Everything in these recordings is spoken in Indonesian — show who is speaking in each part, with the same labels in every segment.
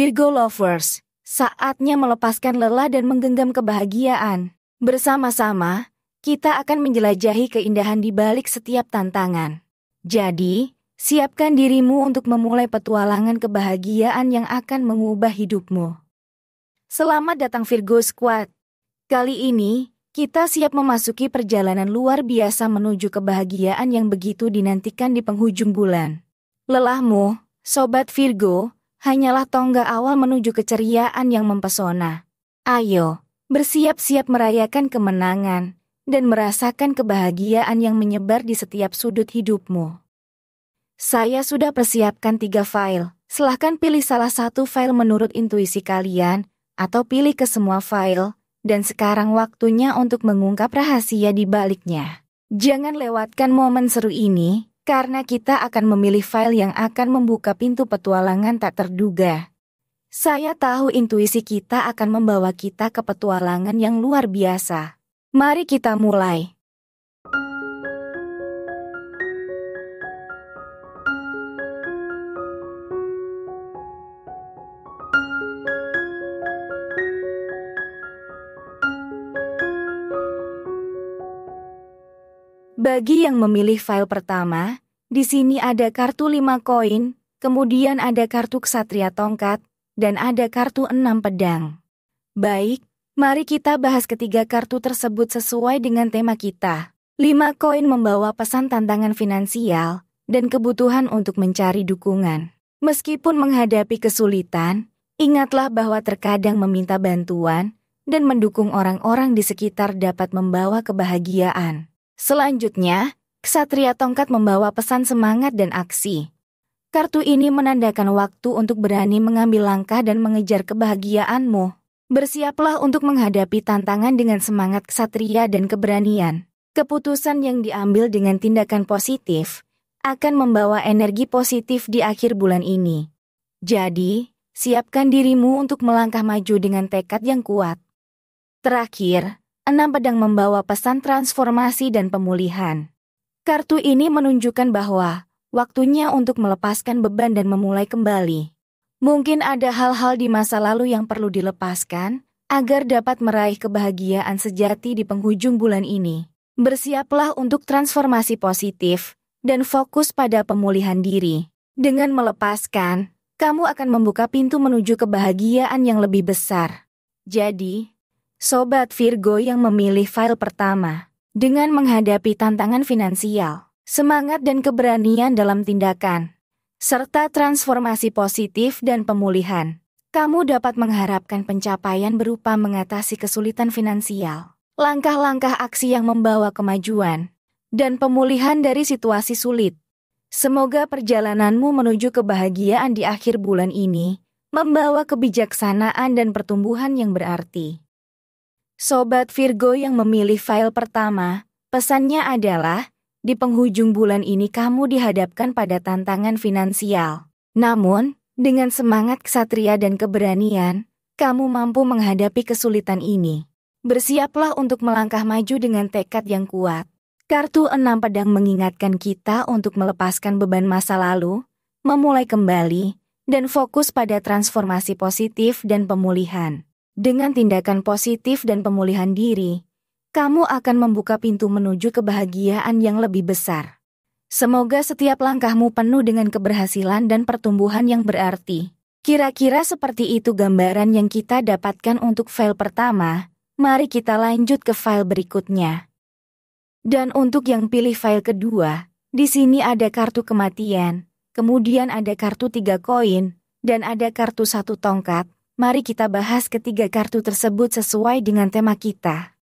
Speaker 1: Virgo Lovers, saatnya melepaskan lelah dan menggenggam kebahagiaan. Bersama-sama, kita akan menjelajahi keindahan di balik setiap tantangan. Jadi, siapkan dirimu untuk memulai petualangan kebahagiaan yang akan mengubah hidupmu. Selamat datang Virgo Squad. Kali ini, kita siap memasuki perjalanan luar biasa menuju kebahagiaan yang begitu dinantikan di penghujung bulan. Lelahmu, Sobat Virgo, hanyalah tonggak awal menuju keceriaan yang mempesona. Ayo, bersiap-siap merayakan kemenangan dan merasakan kebahagiaan yang menyebar di setiap sudut hidupmu. Saya sudah persiapkan 3 file. Silahkan pilih salah satu file menurut intuisi kalian, atau pilih ke semua file, dan sekarang waktunya untuk mengungkap rahasia di baliknya. Jangan lewatkan momen seru ini, karena kita akan memilih file yang akan membuka pintu petualangan tak terduga. Saya tahu intuisi kita akan membawa kita ke petualangan yang luar biasa. Mari kita mulai. Bagi yang memilih file pertama, di sini ada kartu 5 koin, kemudian ada kartu Ksatria Tongkat, dan ada kartu 6 pedang. Baik, mari kita bahas ketiga kartu tersebut sesuai dengan tema kita. 5 koin membawa pesan tantangan finansial dan kebutuhan untuk mencari dukungan. Meskipun menghadapi kesulitan, ingatlah bahwa terkadang meminta bantuan dan mendukung orang-orang di sekitar dapat membawa kebahagiaan. Selanjutnya, Ksatria Tongkat membawa pesan semangat dan aksi. Kartu ini menandakan waktu untuk berani mengambil langkah dan mengejar kebahagiaanmu. Bersiaplah untuk menghadapi tantangan dengan semangat ksatria dan keberanian. Keputusan yang diambil dengan tindakan positif akan membawa energi positif di akhir bulan ini. Jadi, siapkan dirimu untuk melangkah maju dengan tekad yang kuat. Terakhir, 6 pedang membawa pesan transformasi dan pemulihan. Kartu ini menunjukkan bahwa waktunya untuk melepaskan beban dan memulai kembali. Mungkin ada hal-hal di masa lalu yang perlu dilepaskan, agar dapat meraih kebahagiaan sejati di penghujung bulan ini. Bersiaplah untuk transformasi positif, dan fokus pada pemulihan diri. Dengan melepaskan, kamu akan membuka pintu menuju kebahagiaan yang lebih besar. Jadi, Sobat Virgo yang memilih file pertama, dengan menghadapi tantangan finansial, semangat dan keberanian dalam tindakan, serta transformasi positif dan pemulihan, kamu dapat mengharapkan pencapaian berupa mengatasi kesulitan finansial, langkah-langkah aksi yang membawa kemajuan, dan pemulihan dari situasi sulit. Semoga perjalananmu menuju kebahagiaan di akhir bulan ini membawa kebijaksanaan dan pertumbuhan yang berarti. Sobat Virgo yang memilih file pertama, pesannya adalah, di penghujung bulan ini kamu dihadapkan pada tantangan finansial. Namun, dengan semangat ksatria dan keberanian, kamu mampu menghadapi kesulitan ini. Bersiaplah untuk melangkah maju dengan tekad yang kuat. Kartu 6 pedang mengingatkan kita untuk melepaskan beban masa lalu, memulai kembali, dan fokus pada transformasi positif dan pemulihan. Dengan tindakan positif dan pemulihan diri, kamu akan membuka pintu menuju kebahagiaan yang lebih besar. Semoga setiap langkahmu penuh dengan keberhasilan dan pertumbuhan yang berarti. Kira-kira seperti itu gambaran yang kita dapatkan untuk file pertama. Mari kita lanjut ke file berikutnya. Dan untuk yang pilih file kedua, di sini ada kartu kematian, kemudian ada kartu 3 koin, dan ada kartu 1 tongkat. Mari kita bahas ketiga kartu tersebut sesuai dengan tema kita.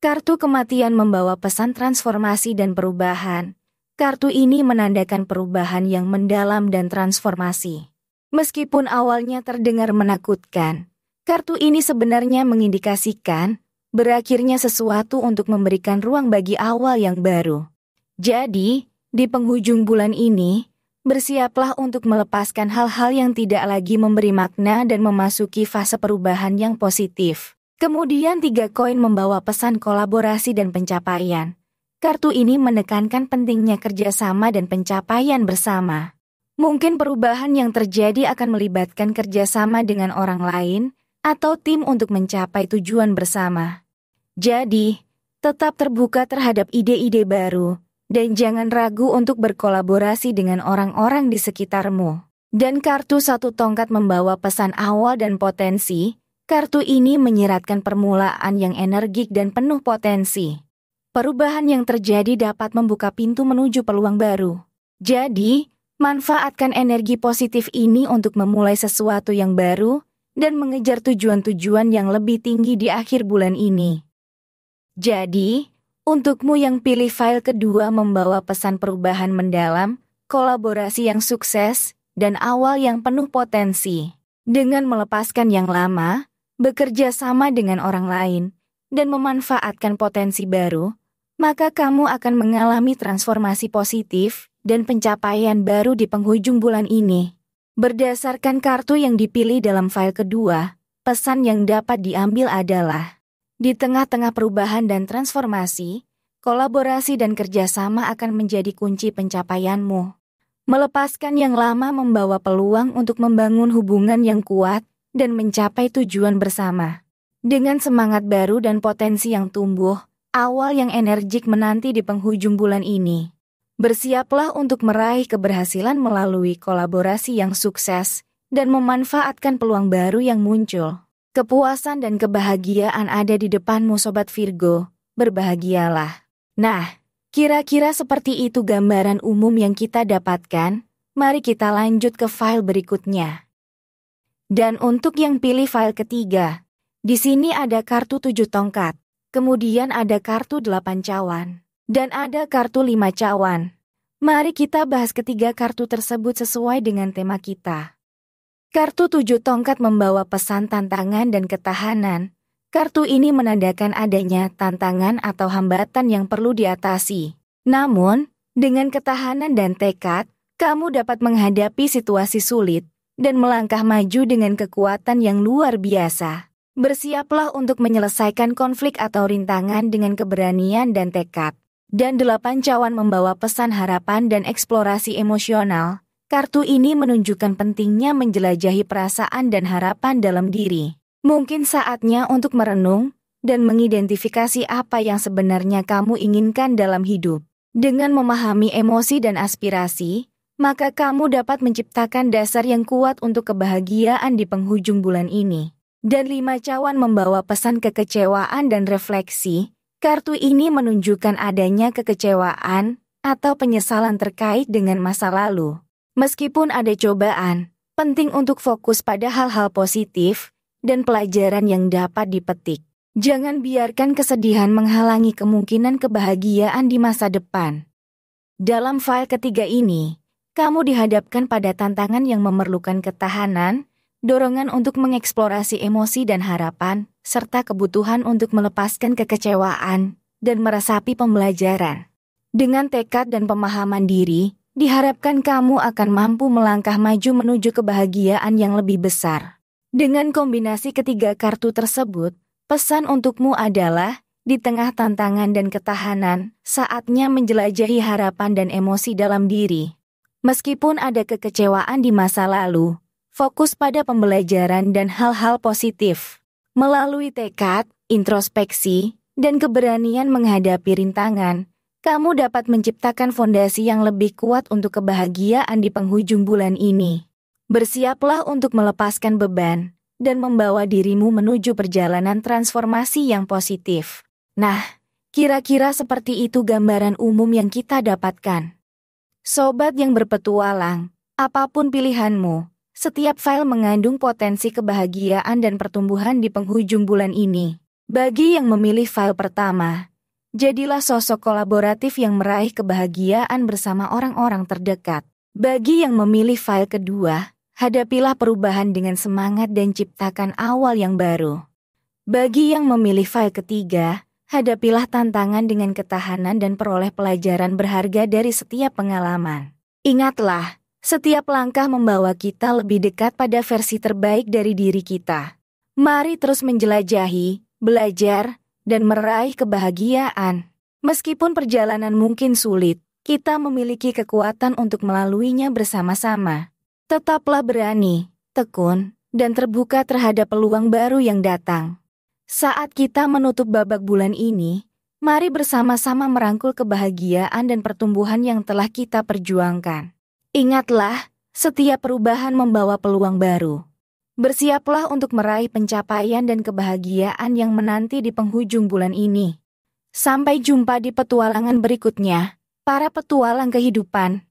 Speaker 1: Kartu kematian membawa pesan transformasi dan perubahan. Kartu ini menandakan perubahan yang mendalam dan transformasi. Meskipun awalnya terdengar menakutkan, kartu ini sebenarnya mengindikasikan berakhirnya sesuatu untuk memberikan ruang bagi awal yang baru. Jadi, di penghujung bulan ini, bersiaplah untuk melepaskan hal-hal yang tidak lagi memberi makna dan memasuki fase perubahan yang positif. Kemudian 3 koin membawa pesan kolaborasi dan pencapaian. Kartu ini menekankan pentingnya kerjasama dan pencapaian bersama. Mungkin perubahan yang terjadi akan melibatkan kerjasama dengan orang lain atau tim untuk mencapai tujuan bersama. Jadi, tetap terbuka terhadap ide-ide baru, dan jangan ragu untuk berkolaborasi dengan orang-orang di sekitarmu. Dan kartu satu tongkat membawa pesan awal dan potensi. Kartu ini menyiratkan permulaan yang energik dan penuh potensi. Perubahan yang terjadi dapat membuka pintu menuju peluang baru. Jadi, manfaatkan energi positif ini untuk memulai sesuatu yang baru dan mengejar tujuan-tujuan yang lebih tinggi di akhir bulan ini. Jadi, untukmu yang pilih file kedua membawa pesan perubahan mendalam, kolaborasi yang sukses, dan awal yang penuh potensi. Dengan melepaskan yang lama, bekerja sama dengan orang lain, dan memanfaatkan potensi baru, maka kamu akan mengalami transformasi positif dan pencapaian baru di penghujung bulan ini. Berdasarkan kartu yang dipilih dalam file kedua, pesan yang dapat diambil adalah di tengah-tengah perubahan dan transformasi, kolaborasi dan kerjasama akan menjadi kunci pencapaianmu. Melepaskan yang lama membawa peluang untuk membangun hubungan yang kuat dan mencapai tujuan bersama. Dengan semangat baru dan potensi yang tumbuh, awal yang energik menanti di penghujung bulan ini. Bersiaplah untuk meraih keberhasilan melalui kolaborasi yang sukses dan memanfaatkan peluang baru yang muncul. Kepuasan dan kebahagiaan ada di depanmu Sobat Virgo, berbahagialah. Nah, kira-kira seperti itu gambaran umum yang kita dapatkan. Mari kita lanjut ke file berikutnya. Dan untuk yang pilih file ketiga, di sini ada kartu 7 tongkat, kemudian ada kartu 8 cawan, dan ada kartu 5 cawan. Mari kita bahas ketiga kartu tersebut sesuai dengan tema kita. Kartu 7 tongkat membawa pesan tantangan dan ketahanan. Kartu ini menandakan adanya tantangan atau hambatan yang perlu diatasi. Namun, dengan ketahanan dan tekad, kamu dapat menghadapi situasi sulit dan melangkah maju dengan kekuatan yang luar biasa. Bersiaplah untuk menyelesaikan konflik atau rintangan dengan keberanian dan tekad. Dan 8 cawan membawa pesan harapan dan eksplorasi emosional. Kartu ini menunjukkan pentingnya menjelajahi perasaan dan harapan dalam diri. Mungkin saatnya untuk merenung dan mengidentifikasi apa yang sebenarnya kamu inginkan dalam hidup. Dengan memahami emosi dan aspirasi, maka kamu dapat menciptakan dasar yang kuat untuk kebahagiaan di penghujung bulan ini. Dan 5 cawan membawa pesan kekecewaan dan refleksi. Kartu ini menunjukkan adanya kekecewaan atau penyesalan terkait dengan masa lalu. Meskipun ada cobaan, penting untuk fokus pada hal-hal positif dan pelajaran yang dapat dipetik. Jangan biarkan kesedihan menghalangi kemungkinan kebahagiaan di masa depan. Dalam file ketiga ini, kamu dihadapkan pada tantangan yang memerlukan ketahanan, dorongan untuk mengeksplorasi emosi dan harapan, serta kebutuhan untuk melepaskan kekecewaan dan meresapi pembelajaran. Dengan tekad dan pemahaman diri, diharapkan kamu akan mampu melangkah maju menuju kebahagiaan yang lebih besar. Dengan kombinasi ketiga kartu tersebut, pesan untukmu adalah, di tengah tantangan dan ketahanan, saatnya menjelajahi harapan dan emosi dalam diri. Meskipun ada kekecewaan di masa lalu, fokus pada pembelajaran dan hal-hal positif. Melalui tekad, introspeksi, dan keberanian menghadapi rintangan, kamu dapat menciptakan fondasi yang lebih kuat untuk kebahagiaan di penghujung bulan ini. Bersiaplah untuk melepaskan beban dan membawa dirimu menuju perjalanan transformasi yang positif. Nah, kira-kira seperti itu gambaran umum yang kita dapatkan. Sobat yang berpetualang, apapun pilihanmu, setiap file mengandung potensi kebahagiaan dan pertumbuhan di penghujung bulan ini. Bagi yang memilih file pertama, jadilah sosok kolaboratif yang meraih kebahagiaan bersama orang-orang terdekat. Bagi yang memilih file kedua, hadapilah perubahan dengan semangat dan ciptakan awal yang baru. Bagi yang memilih file ketiga, hadapilah tantangan dengan ketahanan dan peroleh pelajaran berharga dari setiap pengalaman. Ingatlah, setiap langkah membawa kita lebih dekat pada versi terbaik dari diri kita. Mari terus menjelajahi, belajar, dan meraih kebahagiaan. Meskipun perjalanan mungkin sulit, Kita memiliki kekuatan untuk melaluinya bersama-sama. Tetaplah berani, tekun, dan terbuka terhadap peluang baru yang datang. Saat kita menutup babak bulan ini, mari bersama-sama merangkul kebahagiaan dan pertumbuhan yang telah kita perjuangkan. Ingatlah, setiap perubahan membawa peluang baru. Bersiaplah untuk meraih pencapaian dan kebahagiaan yang menanti di penghujung bulan ini. Sampai jumpa di petualangan berikutnya, para petualang kehidupan.